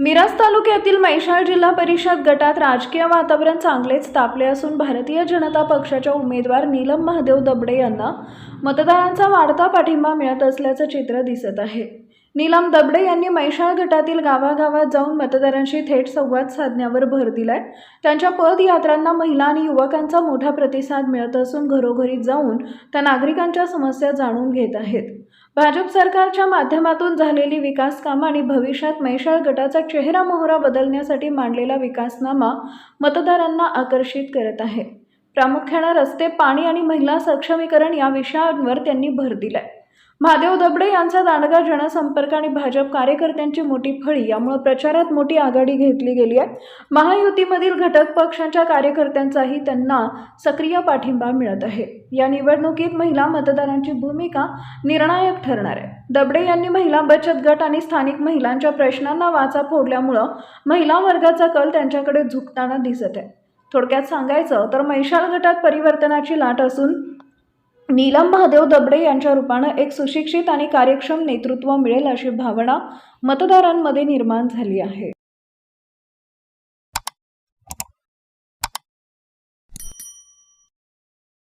मिरज तालुक्यातील म्हैसाळ जिल्हा परिषद गटात राजकीय वातावरण चांगलेच तापले असून भारतीय जनता पक्षाच्या उमेदवार नीलम महादेव दबडे यांना मतदारांचा वाढता पाठिंबा मिळत असल्याचं चित्र दिसत आहे। नीलम दबडे यांनी म्हैसाळ गटातील गावागावात जाऊन मतदारांशी थेट संवाद साधण्यावर भर दिलाय। त्यांच्या पदयात्रांना महिला आणि युवकांचा मोठा प्रतिसाद मिळत असून घरोघरी जाऊन त्या नागरिकांच्या समस्या जाणून घेत आहेत। भाजप सरकारच्या माध्यमातून झालेली विकास कामं आणि भविष्यात म्हैसाळ गटाचा चेहरा मोहरा बदलण्यासाठी मांडलेला विकासनामा मतदारांना आकर्षित करत आहे। प्रामुख्याने रस्ते, पाणी आणि महिला सक्षमीकरण या विषयांवर त्यांनी भर दिलाय। महादेव दबडे यांचा दांडगा जनसंपर्क आणि भाजप कार्यकर्त्यांची मोठी फळी यामुळे प्रचारात मोठी आघाडी घेतली गेली आहे। महायुतीमधील घटक पक्षांच्या कार्यकर्त्यांचाही त्यांना सक्रिय पाठिंबा मिळत आहे। या निवडणुकीत महिला मतदारांची भूमिका निर्णायक ठरणार आहे। दबडे यांनी महिला बचत गट आणि स्थानिक महिलांच्या प्रश्नांना वाचा फोडल्यामुळे महिला वर्गाचा कल त्यांच्याकडे झुकताना दिसत आहे। थोडक्यात सांगायचं तर म्हैसाळ गटात परिवर्तनाची लाट असून नीलम महादेव दबडे यांच्या रूपाने एक सुशिक्षित आणि कार्यक्षम नेतृत्व मिळेल अशी भावना मतदारांमध्ये निर्माण झाली आहे।